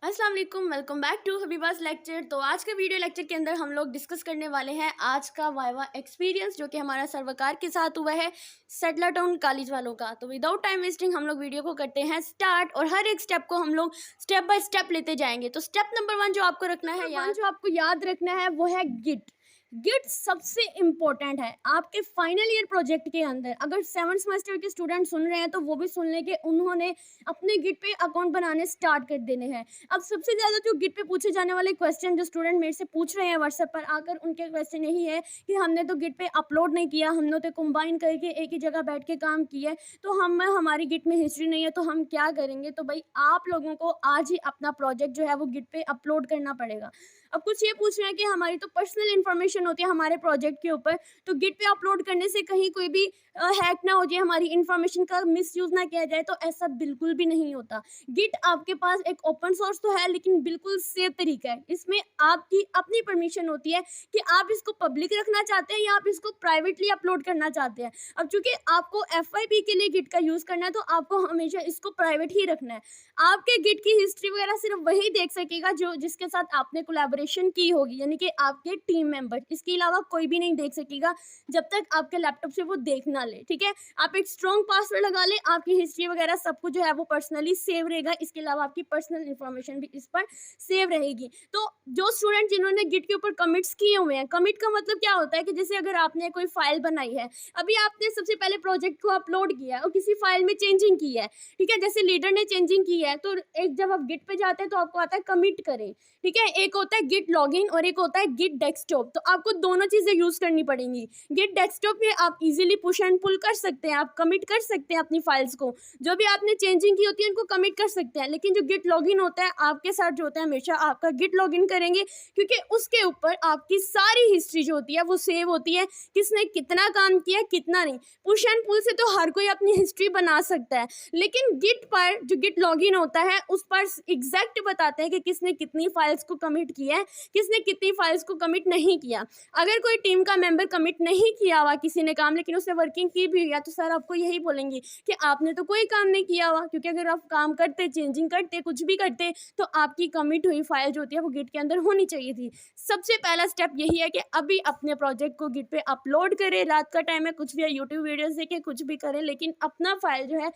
अस्सलाम वालेकुम, welcome back to हबीबास lecture. तो आज के वीडियो लेक्चर के अंदर हम लोग डिस्कस करने वाले हैं आज का वाइवा एक्सपीरियंस जो कि हमारा सर्वकार के साथ हुआ है सेटलर टाउन कॉलेज वालों का। तो विदाउट टाइम वेस्टिंग हम लोग वीडियो को करते हैं स्टार्ट और हर एक स्टेप को हम लोग स्टेप बाय स्टेप लेते जाएंगे। तो स्टेप नंबर 1 जो आपको रखना है जो आपको याद रखना है वो है गिट। गिट सबसे इम्पोर्टेंट है आपके फाइनल ईयर प्रोजेक्ट के अंदर। अगर 7th सेमेस्टर के स्टूडेंट सुन रहे हैं तो वो भी सुन लें कि उन्होंने अपने गिट पे अकाउंट बनाने स्टार्ट कर देने हैं। अब सबसे ज़्यादा जो गिट पे पूछे जाने वाले क्वेश्चन जो स्टूडेंट मेरे से पूछ रहे हैं व्हाट्सएप पर आकर, उनके क्वेश्चन यही है कि हमने तो गिट पे अपलोड नहीं किया, हमने तो कंबाइन करके एक ही जगह बैठ के काम किया है, तो हमारी गिट में हिस्ट्री नहीं है तो हम क्या करेंगे। तो भाई आप लोगों को आज ही अपना प्रोजेक्ट जो है वो गिट पे अपलोड करना पड़ेगा। अब कुछ ये पूछ रहे हैं कि हमारी तो पर्सनल इन्फॉर्मेशन होती है हमारे प्रोजेक्ट के ऊपर, तो गिट पे अपलोड करने से कहीं कोई भी हैक ना हो जाए, हमारी इन्फॉर्मेशन का मिसयूज ना किया जाए। तो ऐसा बिल्कुल भी नहीं होता। गिट आपके पास एक ओपन सोर्स तो है लेकिन बिल्कुल सेफ तरीका है। इसमें आपकी अपनी परमिशन होती है कि आप इसको पब्लिक रखना चाहते हैं या आप इसको प्राइवेटली अपलोड करना चाहते हैं। अब चूंकि आपको FYP के लिए गिट का यूज करना है तो आपको हमेशा इसको प्राइवेट ही रखना है। आपके गिट की हिस्ट्री वगैरह सिर्फ वही देख सकेगा जो जिसके साथ आपने कोलैबोरेशन की होगी, यानी कि आपके टीम मेंबर। इसके अलावा कोई भी नहीं देख सकेगा जब तक आपके लैपटॉप से वो देख ना ले। ठीक है, आप एक स्ट्रॉन्ग पासवर्ड लगा ले, आपकी हिस्ट्री वगैरह सब कुछ जो है वो पर्सनली सेव रहेगा। इसके अलावा आपकी पर्सनल इंफॉर्मेशन भी इस पर सेव रहेगी। तो जो स्टूडेंट जिन्होंने गिट के ऊपर कमिट्स किए हुए हैं, कमिट का मतलब क्या होता है कि जैसे अगर आपने कोई फाइल बनाई है, अभी आपने सबसे पहले प्रोजेक्ट को अपलोड किया है और किसी फाइल में चेंजिंग की है, ठीक है, जैसे लीडर ने चेंजिंग की है, तो एक जब आप गिट पे जाते हैं तो आपको आता है कमिट करें। ठीक है, एक होता है गिट लॉगिन और एक होता है गिट डेस्कटॉप। तो आपको दोनों चीजें यूज करनी पड़ेंगी। गिट डेस्कटॉप पे आप इजीली पुश एंड पुल कर सकते हैं, आप कमिट कर सकते हैं अपनी फाइल्स को, जो भी आपने चेंजिंग की होती है उनको कमिट कर सकते हैं। लेकिन जो गिट लॉगिन होता है आपके साथ जो होता है हमेशा आपका गिट लॉगिन करेंगे, क्योंकि उसके ऊपर आपकी सारी हिस्ट्री जो होती है वो सेव होती है, किसने कितना काम किया कितना नहीं। पुश एंड पुल से तो हर कोई अपनी हिस्ट्री बना सकता है, लेकिन गिट पर जो गिट लॉगिन होता है उस पर एग्जैक्ट बताते हैं कि किसने कितनी फाइल्स को कमिट किया है, किसने कितनी फाइल्स को कमिट नहीं किया। अगर कोई टीम का मेंबर कमिट नहीं किया हुआ किसी ने काम, लेकिन उसने वर्किंग की भी है, तो सर आपको यही बोलेंगे कि आपने तो कोई काम नहीं किया हुआ, क्योंकि अगर आप काम करते, चेंजिंग करते, कुछ भी करते, तो आपकी कमिट हुई फाइल जो होती है वो गिट के अंदर होनी चाहिए थी। सबसे पहला स्टेप यही है कि अभी अपने प्रोजेक्ट को गिट पे अपलोड करें। रात का टाइम है, कुछ भी यूट्यूब वीडियोस देखें, कुछ भी करें, लेकिन अपना फाइल जो है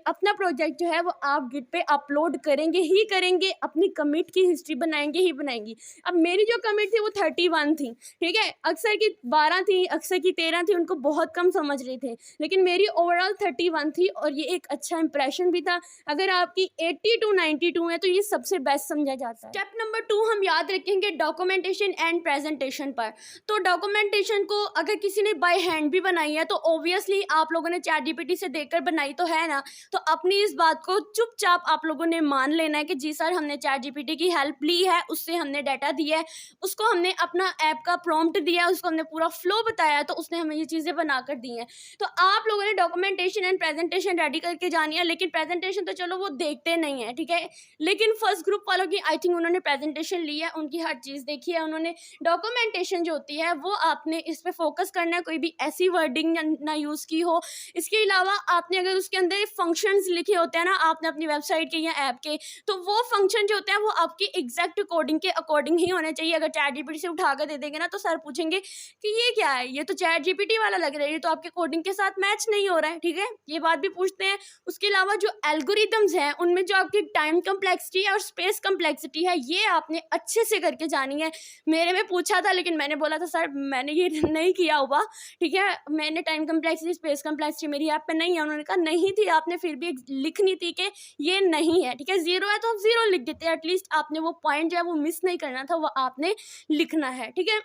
अपना प्रोजेक्ट जो है वो आप गिट पे अपलोड करेंगे ही करेंगे, अपनी कमिट की हिस्ट्री बनाएंगे ही बनाएंगी। अब मेरी जो कमिट थी वो 31 थी, ठीक है, अक्सर की 12 थी, अक्सर की 13 थी, उनको बहुत कम समझ रहे थे, लेकिन मेरी ओवरऑल 31 थी और ये एक अच्छा इंप्रेशन भी था। अगर आपकी 80 to 92 है तो ये सबसे बेस्ट समझा जाता है। स्टेप नंबर 2 हम याद रखेंगे डॉक्यूमेंटेशन एंड प्रेजेंटेशन पर। तो डॉक्यूमेंटेशन को अगर किसी ने बाय हैंड भी बनाई है तो ऑब्वियसली आप लोगों ने ChatGPT से देखकर बनाई तो है ना, तो अपनी इस बात को चुपचाप आप लोगों ने मान लेना है कि जी सर हमने ChatGPT की हेल्प ली है, उससे हमने डाटा दिया है, उसको हमने अपना ऐप का प्रॉम्प्ट दिया, उसको हमने पूरा फ्लो बताया, तो उसने हमें ये चीज़ें बनाकर दी हैं। तो आप लोगों ने डॉक्यूमेंटेशन एंड प्रेजेंटेशन रेडी करके जानी है, लेकिन प्रेजेंटेशन तो चलो वो देखते नहीं है, ठीक है, लेकिन फर्स्ट ग्रुप वालों की आई थिंक उन्होंने प्रेजेंटेशन ली है, उनकी हर चीज़ देखी है उन्होंने। डॉक्यूमेंटेशन जो होती है वो आपने इस पर फोकस करना है, कोई भी ऐसी वर्डिंग ना यूज़ की हो। इसके अलावा आपने अगर उसके अंदर फंक्शंस लिखे होते हैं ना आपने अपनी वेबसाइट के या ऐप के, तो वो फंक्शन जो होते हैं वो आपकी एग्जैक्ट कोडिंग के अकॉर्डिंग ही होने चाहिए। अगर ChatGPT से उठा कर दे देंगे ना तो सर पूछेंगे कि ये क्या है, ये तो ChatGPT वाला लग रहा है, ये तो आपके कोडिंग के साथ मैच नहीं हो रहा है, ठीक है, ये बात भी पूछते हैं। उसके अलावा जो एल्गोरिदम्स हैं उनमें जो आपकी टाइम कम्प्लेक्सिटी है और स्पेस कम्प्लेक्सिटी है ये आपने अच्छे से करके जानी है। मेरे में पूछा था लेकिन मैंने बोला था सर मैंने ये नहीं किया हुआ, ठीक है, मैंने टाइम कम्प्लेक्सिटी स्पेस कम्प्लेक्सिटी मेरी ऐप पे नहीं है। उन्होंने कहा नहीं थी, आपने फिर भी लिखनी थी कि ये नहीं है, ठीक है, 0 है तो आप 0 लिख देते हैं, एटलीस्ट आपने वो पॉइंट जो है वो मिस नहीं करना था, वो आपने लिखना है, ठीक है।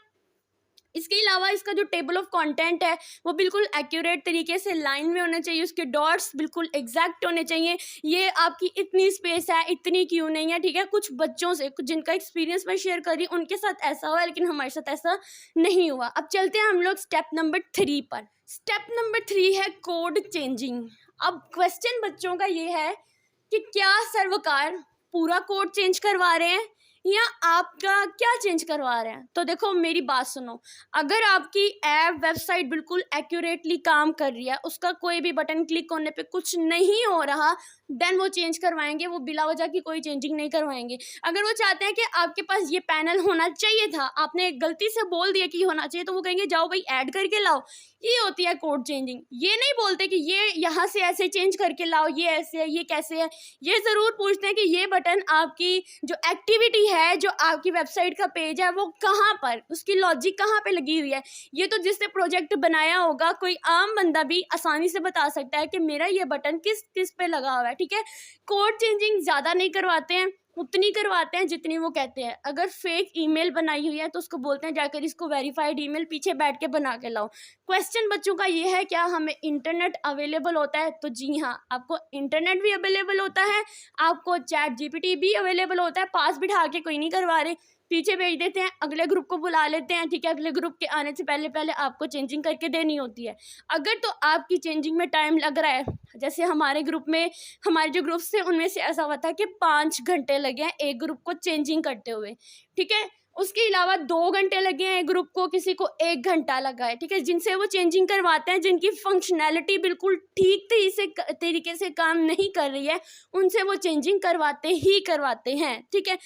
इसके अलावा इसका जो टेबल ऑफ कंटेंट है वो बिल्कुल एक्यूरेट तरीके से लाइन में होना चाहिए, उसके डॉट्स बिल्कुल एग्जैक्ट होने चाहिए। ये आपकी इतनी स्पेस है इतनी क्यों नहीं है, ठीक है, कुछ बच्चों से कुछ जिनका एक्सपीरियंस मैं शेयर कर रही हूँ उनके साथ ऐसा हुआ है, लेकिन हमारे साथ ऐसा नहीं हुआ। अब चलते हैं हम लोग स्टेप नंबर 3 पर। स्टेप नंबर 3 है कोड चेंजिंग। अब क्वेश्चन बच्चों का ये है कि क्या सर्वकार पूरा कोड चेंज करवा रहे हैं या आपका क्या चेंज करवा रहे हैं। तो देखो मेरी बात सुनो, अगर आपकी ऐप वेबसाइट बिल्कुल एक्यूरेटली काम कर रही है, उसका कोई भी बटन क्लिक होने पे कुछ नहीं हो रहा, देन वो चेंज करवाएंगे, वो बिला वजह की कोई चेंजिंग नहीं करवाएंगे। अगर वो चाहते हैं कि आपके पास ये पैनल होना चाहिए था, आपने गलती से बोल दिया कि होना चाहिए, तो वो कहेंगे जाओ भाई ऐड करके लाओ। ये होती है कोड चेंजिंग। ये नहीं बोलते कि ये यहाँ से ऐसे चेंज करके लाओ, ये ऐसे है, ये कैसे है। ये ज़रूर पूछते हैं कि ये बटन आपकी जो एक्टिविटी है, जो आपकी वेबसाइट का पेज है, वो कहाँ पर, उसकी लॉजिक कहाँ पे लगी हुई है। ये तो जिसने प्रोजेक्ट बनाया होगा, कोई आम बंदा भी आसानी से बता सकता है कि मेरा ये बटन किस किस पे लगा हुआ है, ठीक है। कोड चेंजिंग ज़्यादा नहीं करवाते हैं, उतनी करवाते हैं जितनी वो कहते हैं। अगर फेक ईमेल बनाई हुई है तो उसको बोलते हैं जाकर इसको वेरीफाइड ईमेल पीछे बैठ के बना के लाओ। क्वेश्चन बच्चों का ये है, क्या हमें इंटरनेट अवेलेबल होता है? तो जी हाँ, आपको इंटरनेट भी अवेलेबल होता है, आपको चैट जीपीटी भी अवेलेबल होता है। पास बिठा के कोई नहीं करवा रहे, पीछे भेज देते हैं, अगले ग्रुप को बुला लेते हैं, ठीक है। अगले ग्रुप के आने से पहले पहले आपको चेंजिंग करके देनी होती है। अगर तो आपकी चेंजिंग में टाइम लग रहा है, जैसे हमारे ग्रुप में, हमारे जो ग्रुप्स थे उनमें से ऐसा हुआ था कि 5 घंटे लगे हैं एक ग्रुप को चेंजिंग करते हुए, ठीक है। उसके अलावा 2 घंटे लगे हैं एक ग्रुप को, किसी को 1 घंटा लगा है, ठीक है। जिनसे वो चेंजिंग करवाते हैं, जिनकी फंक्शनैलिटी बिल्कुल ठीक तरीके से काम नहीं कर रही है, उनसे वो चेंजिंग करवाते ही करवाते हैं, ठीक है।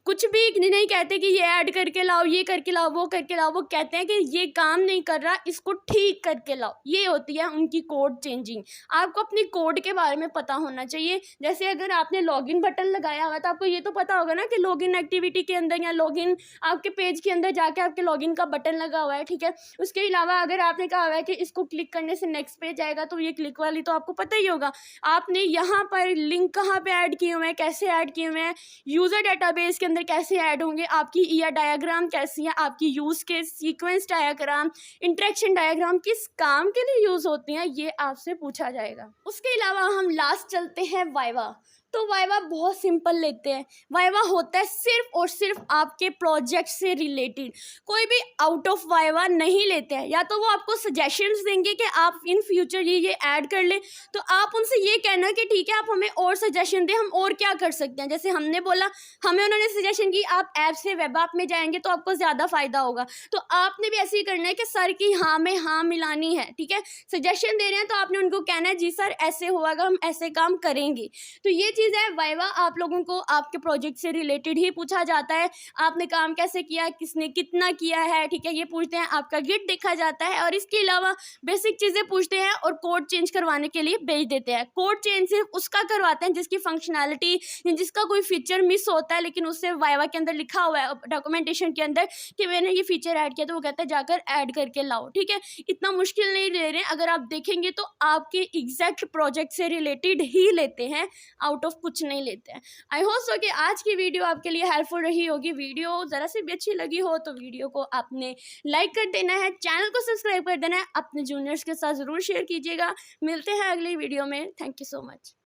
कुछ भी नहीं कहते कि ये ऐड करके लाओ, ये करके लाओ, वो करके लाओ। वो कहते हैं कि ये काम नहीं कर रहा, इसको ठीक करके लाओ। ये होती है उनकी कोड चेंजिंग। आपको अपनी कोड के बारे में पता होना चाहिए। जैसे अगर आपने लॉगिन बटन लगाया हुआ तो आपको ये तो पता होगा ना कि लॉगिन एक्टिविटी के अंदर या लॉगिन आपके पेज के अंदर जाके आपके लॉगिन का बटन लगा हुआ है, ठीक है। उसके अलावा अगर आपने कहा हुआ है कि इसको क्लिक करने से नेक्स्ट पेज आएगा, तो ये क्लिक वाली तो आपको पता ही होगा। आपने यहाँ पर लिंक कहाँ पे ऐड किए हुए हैं, कैसे ऐड किए हुए हैं, यूज़र डेटाबेस के अंदर कैसे ऐड होंगे, आपकी ईआर डायग्राम कैसी है, आपकी यूज के सीक्वेंस डायग्राम, इंटरेक्शन डायग्राम किस काम के लिए यूज होती हैं, ये आपसे पूछा जाएगा। उसके अलावा हम लास्ट चलते हैं वाइवा। तो वाइवा बहुत सिंपल लेते हैं। वाइवा होता है सिर्फ और सिर्फ आपके प्रोजेक्ट से रिलेटेड, कोई भी आउट ऑफ वाइवा नहीं लेते हैं। या तो वो आपको सजेशंस देंगे कि आप इन फ्यूचर ये ऐड कर लें, तो आप उनसे ये कहना कि ठीक है आप हमें और सजेशन दें, हम और क्या कर सकते हैं। जैसे हमने बोला, हमें उन्होंने सजेशन की आप ऐप से वेब ऐप में जाएंगे तो आपको ज़्यादा फ़ायदा होगा, तो आपने भी ऐसे ही करना है कि सर की हाँ में हाँ मिलानी है, ठीक है। सजेशन दे रहे हैं तो आपने उनको कहना है जी सर ऐसे होगा, हम ऐसे काम करेंगे। तो ये चीज़ है वाइवा। आप लोगों को आपके प्रोजेक्ट से रिलेटेड ही पूछा जाता है, आपने काम कैसे किया, किसने कितना किया है, ठीक है, ये पूछते हैं। आपका गिट देखा जाता है और इसके अलावा बेसिक चीज़ें पूछते हैं और कोड चेंज करवाने के लिए भेज देते हैं। कोड चेंज सिर्फ उसका करवाते हैं जिसकी फंक्शनैलिटी, जिसका कोई फीचर मिस होता है, लेकिन उससे वाइवा के अंदर लिखा हुआ है डॉक्यूमेंटेशन के अंदर कि मैंने ये फीचर ऐड किया, तो वो कहता है जाकर ऐड करके लाओ, ठीक है। इतना मुश्किल नहीं ले रहे हैं। अगर आप देखेंगे तो आपके एग्जैक्ट प्रोजेक्ट से रिलेटेड ही लेते हैं, आउट ऑफ कुछ नहीं लेते हैं। आई होप सो कि आज की वीडियो आपके लिए हेल्पफुल रही होगी। वीडियो ज़रा सी भी अच्छी लगी हो तो वीडियो को आपने लाइक कर देना है, चैनल को सब्सक्राइब कर देना है, अपने जूनियर्स के साथ ज़रूर शेयर कीजिएगा। मिलते हैं अगली वीडियो में। Thank you so much.